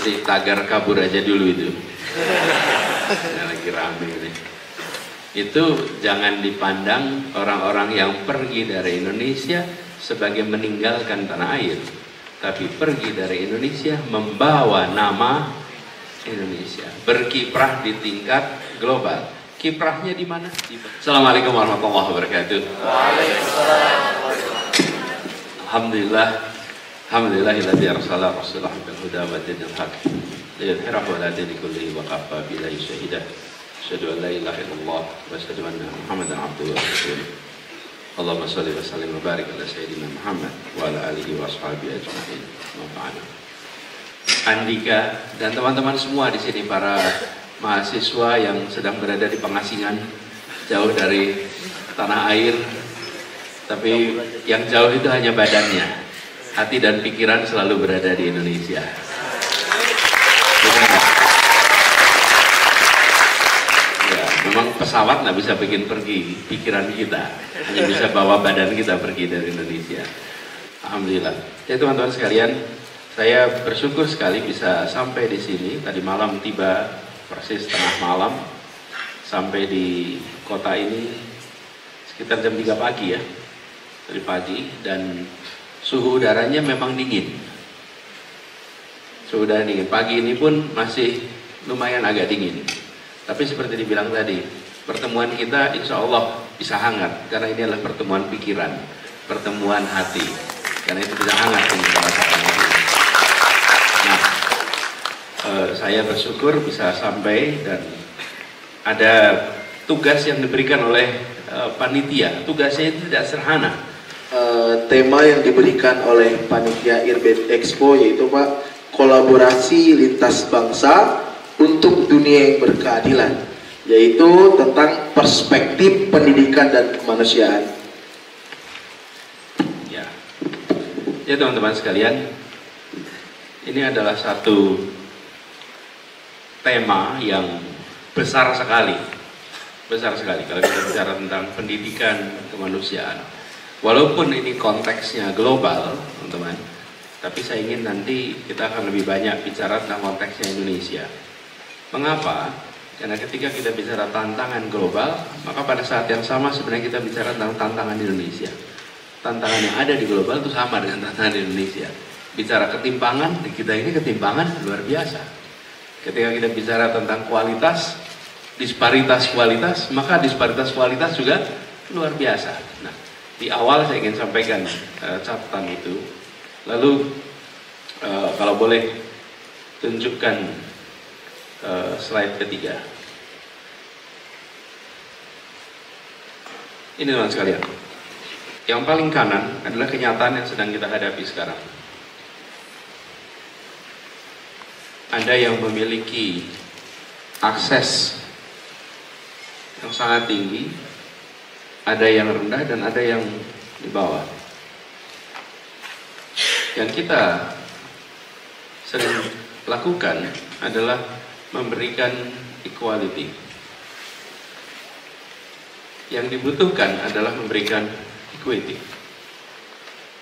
Jadi tagar kabur aja dulu itu. Yang lagi rame ini. Itu jangan dipandang orang-orang yang pergi dari Indonesia sebagai meninggalkan tanah air, tapi pergi dari Indonesia membawa nama Indonesia, berkiprah di tingkat global. Kiprahnya di mana? Assalamualaikum warahmatullahi wabarakatuh. Alhamdulillah, alhamdulillahilladzi arsala rasulahu bil huda wa dinil haq liyudhhirahu 'ala dini kullihi wa kafa billahi shahida. Asyhadu an la ilaha illallah wa asyhadu anna Muhammadan abduhu wa rasuluh. Allahumma shalli wa sallim wa barik ala sayyidina Muhammad wa ala alihi wa ashabihi ajma'in. Andika dan teman-teman semua di sini, para mahasiswa yang sedang berada di pengasingan jauh dari tanah air, tapi yang jauh itu hanya badannya, hati dan pikiran selalu berada di Indonesia. Ya, memang pesawat nggak bisa bikin pergi pikiran kita, hanya bisa bawa badan kita pergi dari Indonesia. Alhamdulillah. Ya teman-teman sekalian, saya bersyukur sekali bisa sampai di sini. Tadi malam tiba persis tengah malam, sampai di kota ini sekitar jam 3 pagi ya, dari pagi, dan suhu udaranya memang dingin. Suhu udara dingin. Pagi ini pun masih lumayan agak dingin. Tapi seperti dibilang tadi, pertemuan kita insya Allah bisa hangat, karena ini adalah pertemuan pikiran, pertemuan hati. Karena itu bisa hangat yang kita rasakan. Nah, saya bersyukur bisa sampai, dan ada tugas yang diberikan oleh panitia. Tugasnya itu tidak sederhana. Tema yang diberikan oleh panitia IRBET Expo yaitu Pak, kolaborasi lintas bangsa untuk dunia yang berkeadilan, yaitu tentang perspektif pendidikan dan kemanusiaan. Ya teman-teman sekalian, ini adalah satu tema yang besar sekali kalau kita bicara tentang pendidikan kemanusiaan. Walaupun ini konteksnya global teman-teman, tapi saya ingin nanti kita akan lebih banyak bicara tentang konteksnya Indonesia. Mengapa? Karena ketika kita bicara tantangan global, maka pada saat yang sama sebenarnya kita bicara tentang tantangan Indonesia. Tantangan yang ada di global itu sama dengan tantangan di Indonesia. Bicara ketimpangan, di kita ini ketimpangan luar biasa. Ketika kita bicara tentang kualitas, disparitas kualitas, maka disparitas kualitas juga luar biasa. Nah, di awal saya ingin sampaikan catatan itu. Lalu kalau boleh tunjukkan slide ketiga. Ini teman sekalian. Yang paling kanan adalah kenyataan yang sedang kita hadapi sekarang. Ada yang memiliki akses yang sangat tinggi, ada yang rendah, dan ada yang di bawah. Yang kita sering lakukan adalah memberikan equality. Yang dibutuhkan adalah memberikan equity.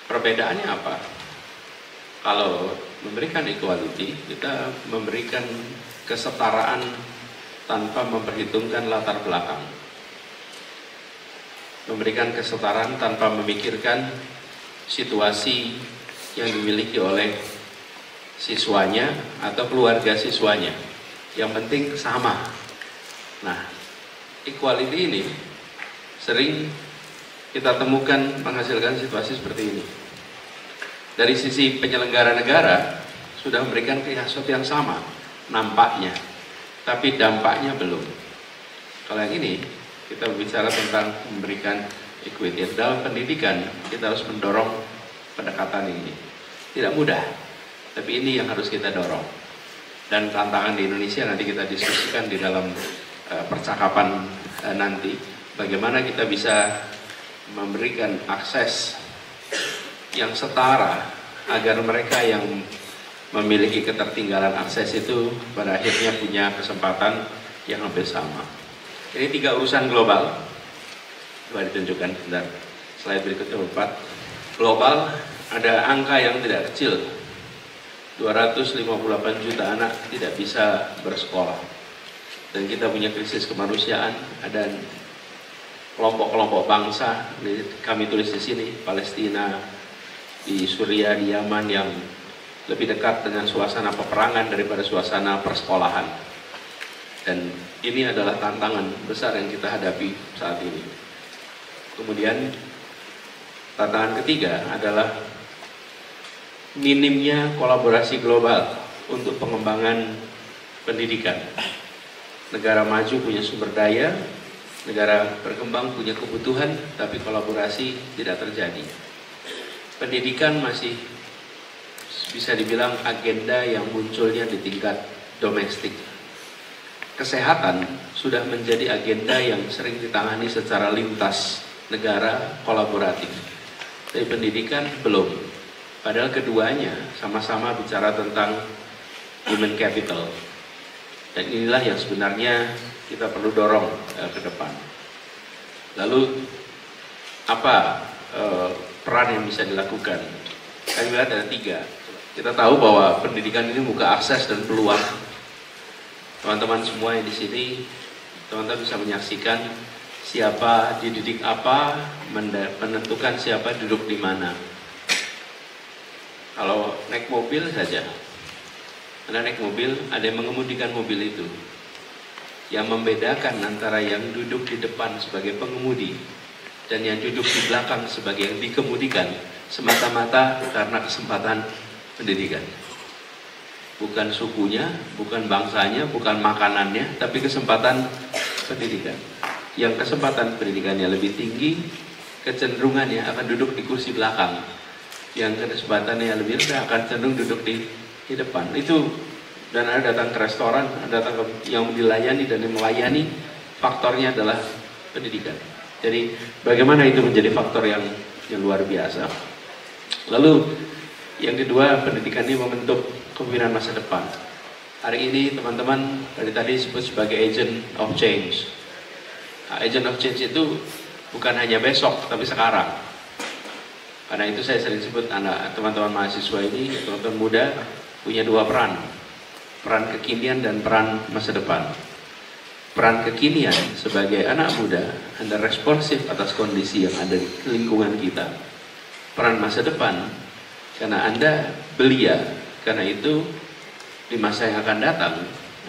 Perbedaannya apa? Kalau memberikan equality, kita memberikan kesetaraan tanpa memperhitungkan latar belakang. Memberikan kesetaraan tanpa memikirkan situasi yang dimiliki oleh siswanya atau keluarga siswanya. Yang penting sama. Nah, equality ini sering kita temukan menghasilkan situasi seperti ini. Dari sisi penyelenggara negara sudah memberikan sesuatu yang sama nampaknya, tapi dampaknya belum. Kalau yang ini kita bicara tentang memberikan equity. Dalam pendidikan kita harus mendorong pendekatan ini. Tidak mudah, tapi ini yang harus kita dorong. Dan tantangan di Indonesia nanti kita diskusikan di dalam percakapan nanti. Bagaimana kita bisa memberikan akses yang setara agar mereka yang memiliki ketertinggalan akses itu pada akhirnya punya kesempatan yang hampir sama. Ini 3 urusan global. Coba ditunjukkan sebentar. Slide berikutnya 4. Global ada angka yang tidak kecil. 258 juta anak tidak bisa bersekolah. Dan kita punya krisis kemanusiaan, ada kelompok-kelompok bangsa, kami tulis di sini, Palestina, di Suriah, di Yaman, yang lebih dekat dengan suasana peperangan daripada suasana persekolahan. Dan ini adalah tantangan besar yang kita hadapi saat ini. Kemudian tantangan ketiga adalah minimnya kolaborasi global untuk pengembangan pendidikan. Negara maju punya sumber daya, negara berkembang punya kebutuhan, tapi kolaborasi tidak terjadi. Pendidikan masih bisa dibilang agenda yang munculnya di tingkat domestik. Kesehatan sudah menjadi agenda yang sering ditangani secara lintas negara kolaboratif. Tapi pendidikan belum. Padahal keduanya sama-sama bicara tentang human capital. Dan inilah yang sebenarnya kita perlu dorong ke depan. Lalu apa peran yang bisa dilakukan? Kami lihat ada 3. Kita tahu bahwa pendidikan ini membuka akses dan peluang. Teman-teman semua yang di sini, teman-teman bisa menyaksikan siapa dididik apa, menentukan siapa duduk di mana. Kalau naik mobil saja, Anda naik mobil, ada yang mengemudikan mobil itu. Yang membedakan antara yang duduk di depan sebagai pengemudi dan yang duduk di belakang sebagai yang dikemudikan semata-mata karena kesempatan pendidikan. Bukan sukunya, bukan bangsanya, bukan makanannya, tapi kesempatan pendidikan. Yang kesempatan pendidikannya lebih tinggi, kecenderungannya akan duduk di kursi belakang. Yang kesempatannya lebih rendah akan cenderung duduk di depan. Itu, dan Anda datang ke restoran, Anda datang ke yang dilayani dan yang melayani, faktornya adalah pendidikan. Jadi bagaimana itu menjadi faktor yang luar biasa. Lalu yang kedua, pendidikan ini membentuk kepemimpinan masa depan. Hari ini teman-teman dari tadi disebut sebagai agent of change. Agent of change itu bukan hanya besok, tapi sekarang. Karena itu saya sering sebut teman-teman mahasiswa ini, teman-teman muda, punya 2 peran. Peran kekinian dan peran masa depan. Peran kekinian sebagai anak muda, Anda responsif atas kondisi yang ada di lingkungan kita. Peran masa depan, karena Anda belia, karena itu di masa yang akan datang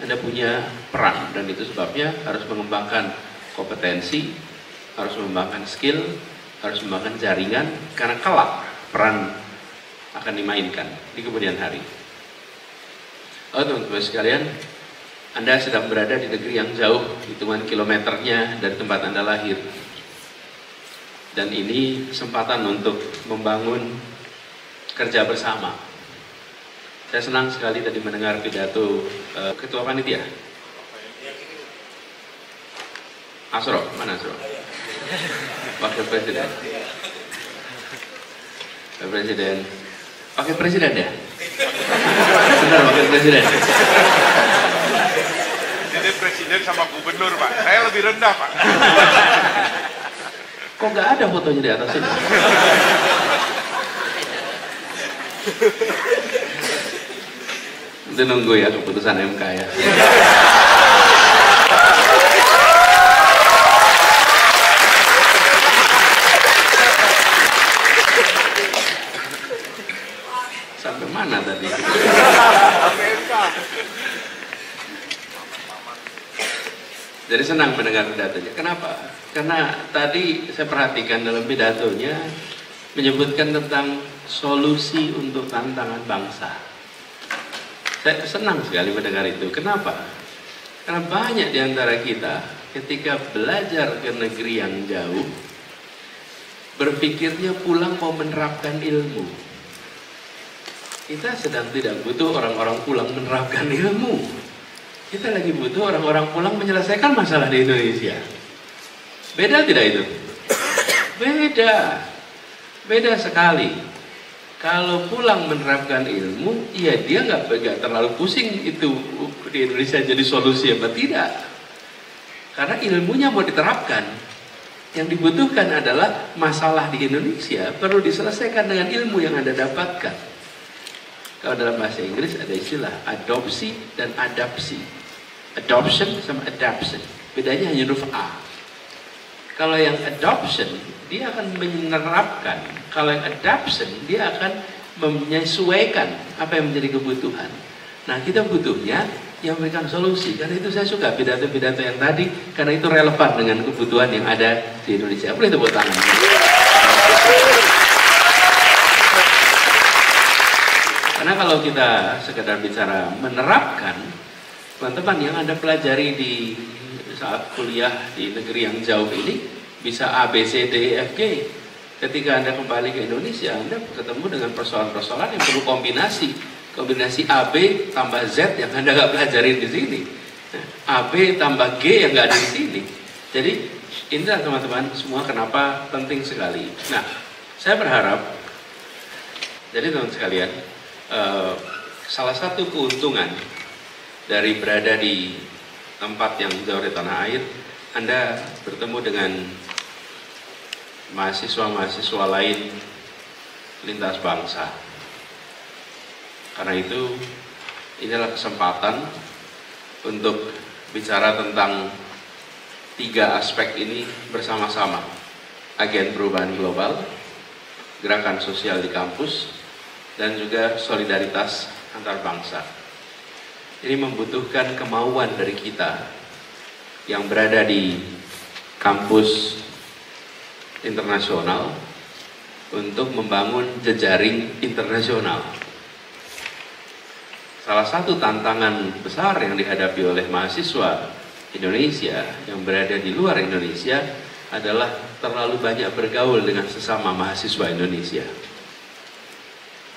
Anda punya peran, dan itu sebabnya harus mengembangkan kompetensi, harus mengembangkan skill, harus mengembangkan jaringan, karena kelak peran akan dimainkan di kemudian hari. Oh teman-teman sekalian, Anda sedang berada di negeri yang jauh, hitungan kilometernya dari tempat Anda lahir. Dan ini kesempatan untuk membangun kerja bersama. Saya senang sekali tadi mendengar pidato Ketua Panitia. Asro, mana Asro? Wakil Presiden. Wakil Presiden. Wakil Presiden ya? Benar, Wakil Presiden. Jadi Presiden sama Gubernur, Pak. Saya lebih rendah, Pak. Kok nggak ada fotonya di atas ini? Itu nunggu ya keputusan MK ya. Sampai mana tadi? Jadi senang mendengar pidatonya. Kenapa? Karena tadi saya perhatikan dalam pidatonya menyebutkan tentang solusi untuk tantangan bangsa. Saya senang sekali mendengar itu. Kenapa? Karena banyak di antara kita ketika belajar ke negeri yang jauh, berpikirnya pulang mau menerapkan ilmu. Kita sedang tidak butuh orang-orang pulang menerapkan ilmu. Kita lagi butuh orang-orang pulang menyelesaikan masalah di Indonesia. Beda tidak itu? Beda. Beda sekali. Kalau pulang menerapkan ilmu, ya dia nggak terlalu pusing itu di Indonesia jadi solusi apa tidak. Karena ilmunya mau diterapkan. Yang dibutuhkan adalah masalah di Indonesia perlu diselesaikan dengan ilmu yang Anda dapatkan. Kalau dalam bahasa Inggris ada istilah adopsi dan adapsi. Adoption sama adaption. Bedanya hanya huruf A. Kalau yang adoption, dia akan menerapkan. Kalau yang adaption, dia akan menyesuaikan apa yang menjadi kebutuhan. Nah, kita butuhnya yang memberikan solusi. Karena itu saya suka pidato-pidato yang tadi, karena itu relevan dengan kebutuhan yang ada di Indonesia. Boleh tepuk tangan. Karena kalau kita sekedar bicara menerapkan, teman-teman yang Anda pelajari di saat kuliah di negeri yang jauh ini bisa A, B, C, D, E, F, G. Ketika Anda kembali ke Indonesia, Anda ketemu dengan persoalan-persoalan yang perlu kombinasi A, B tambah Z yang Anda nggak pelajarin di sini. A, B tambah G yang nggak ada di sini. Jadi inilah teman-teman semua kenapa penting sekali. Nah, saya berharap, jadi teman-teman sekalian, salah satu keuntungan dari berada di tempat yang jauh dari tanah air, Anda bertemu dengan mahasiswa-mahasiswa lain lintas bangsa. Karena itu, inilah kesempatan untuk bicara tentang 3 aspek ini bersama-sama. Agen perubahan global, gerakan sosial di kampus, dan juga solidaritas antar bangsa. Ini membutuhkan kemauan dari kita yang berada di kampus internasional untuk membangun jejaring internasional. Salah satu tantangan besar yang dihadapi oleh mahasiswa Indonesia yang berada di luar Indonesia adalah terlalu banyak bergaul dengan sesama mahasiswa Indonesia.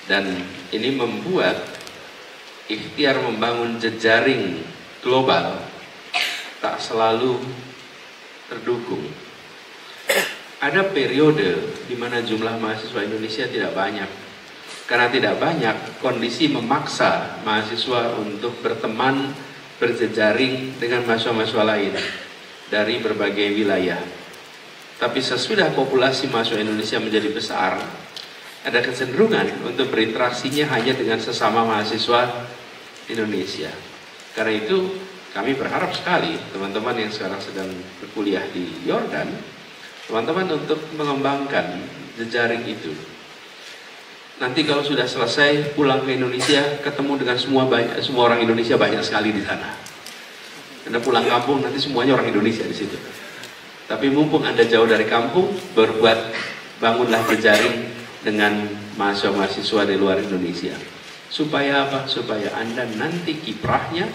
Dan ini membuat ikhtiar membangun jejaring global tak selalu terdukung. Ada periode di mana jumlah mahasiswa Indonesia tidak banyak. Karena tidak banyak, kondisi memaksa mahasiswa untuk berteman, berjejaring dengan mahasiswa-mahasiswa lain dari berbagai wilayah. Tapi sesudah populasi mahasiswa Indonesia menjadi besar, ada kecenderungan untuk berinteraksinya hanya dengan sesama mahasiswa Indonesia. Karena itu kami berharap sekali teman-teman yang sekarang sedang berkuliah di Yordan, teman-teman untuk mengembangkan jejaring itu. Nanti kalau sudah selesai pulang ke Indonesia, ketemu dengan semua orang Indonesia banyak sekali di sana. Anda pulang kampung nanti semuanya orang Indonesia di situ. Tapi mumpung Anda jauh dari kampung, bangunlah jejaring dengan mahasiswa-mahasiswa di luar Indonesia. Supaya apa? Supaya Anda nanti kiprahnya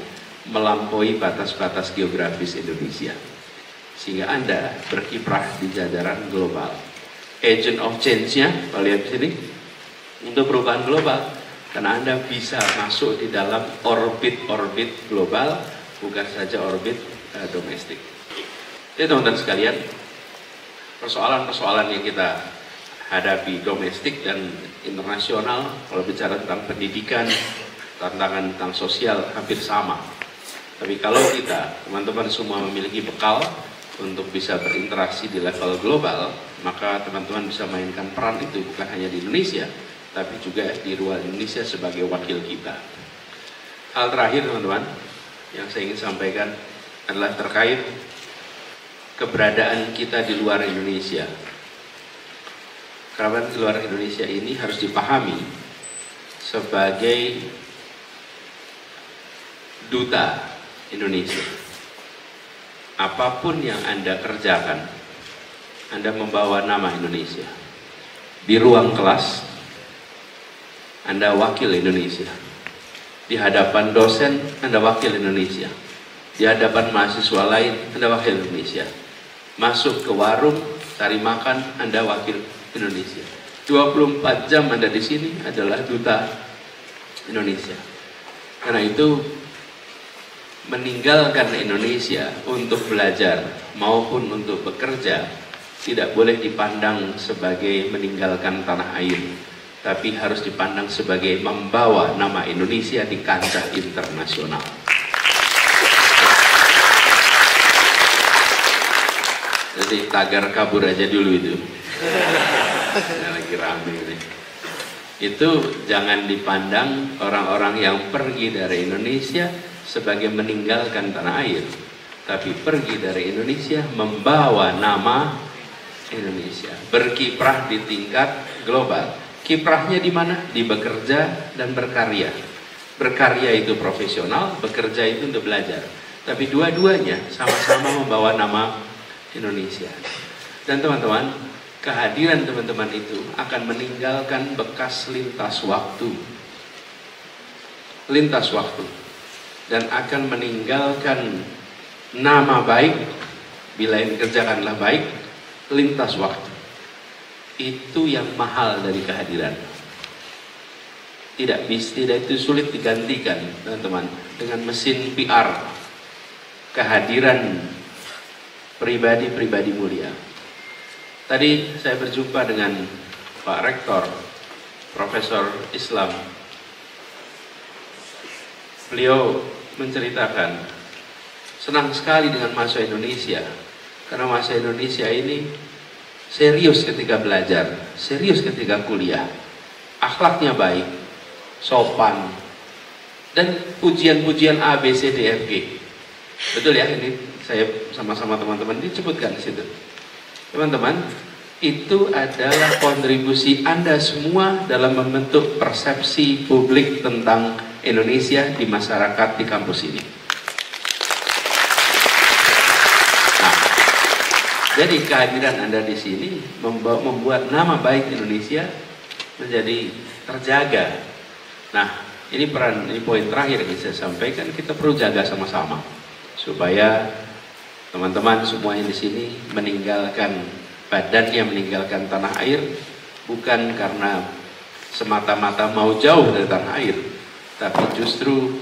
melampaui batas-batas geografis Indonesia. Sehingga Anda berkiprah di jajaran global. Agent of change-nya, kalau lihat di sini, untuk perubahan global. Karena Anda bisa masuk di dalam orbit global, bukan saja orbit domestik. Jadi teman-teman sekalian, persoalan-persoalan yang kita hadapi domestik dan internasional, kalau bicara tentang pendidikan, tantangan tentang sosial hampir sama. Tapi kalau kita, teman-teman semua memiliki bekal untuk bisa berinteraksi di level global, maka teman-teman bisa mainkan peran itu bukan hanya di Indonesia, tapi juga di luar Indonesia sebagai wakil kita. Hal terakhir teman-teman, yang saya ingin sampaikan adalah terkait keberadaan kita di luar Indonesia. Keberadaan di luar Indonesia ini harus dipahami sebagai duta Indonesia. Apapun yang Anda kerjakan, Anda membawa nama Indonesia. Di ruang kelas, Anda wakil Indonesia. Di hadapan dosen, Anda wakil Indonesia. Di hadapan mahasiswa lain, Anda wakil Indonesia. Masuk ke warung, cari makan, Anda wakil Indonesia. 24 jam Anda di sini adalah duta Indonesia. Karena itu, meninggalkan Indonesia untuk belajar maupun untuk bekerja tidak boleh dipandang sebagai meninggalkan tanah air, tapi harus dipandang sebagai membawa nama Indonesia di kancah internasional. Jadi tagar kabur aja dulu itu. Lagi rame ini. itu jangan dipandang orang-orang yang pergi dari Indonesia sebagai meninggalkan tanah air, tapi pergi dari Indonesia membawa nama Indonesia, berkiprah di tingkat global. Kiprahnya di mana? Di bekerja dan berkarya. Berkarya itu profesional, bekerja itu untuk belajar. Tapi dua-duanya sama-sama membawa nama Indonesia. Dan teman-teman, kehadiran teman-teman itu akan meninggalkan bekas lintas waktu. Lintas waktu. Dan akan meninggalkan nama baik, bila yang dikerjakanlah baik, lintas waktu. Itu yang mahal dari kehadiran. Tidak itu sulit digantikan, teman-teman, dengan mesin PR. Kehadiran pribadi-pribadi mulia. Tadi saya berjumpa dengan Pak Rektor, Profesor Islam. Beliau menceritakan senang sekali dengan mahasiswa Indonesia, karena mahasiswa Indonesia ini serius ketika belajar, serius ketika kuliah, akhlaknya baik, sopan, dan pujian-pujian A, B, C, D, F, G. Betul ya, ini saya sama-sama teman-teman disebutkan di situ. Teman-teman, itu adalah kontribusi Anda semua dalam membentuk persepsi publik tentang Indonesia di masyarakat di kampus ini. Nah, jadi kehadiran Anda di sini membuat nama baik Indonesia menjadi terjaga. Nah, ini poin terakhir yang saya sampaikan, kita perlu jaga sama-sama supaya teman-teman semua yang di sini meninggalkan badannya, meninggalkan tanah air bukan karena semata-mata mau jauh dari tanah air, tapi justru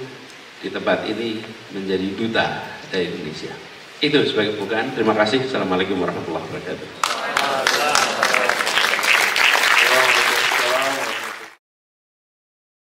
di tempat ini menjadi duta dari Indonesia. Itu sebagai pembukaan. Terima kasih. Assalamualaikum warahmatullahi wabarakatuh.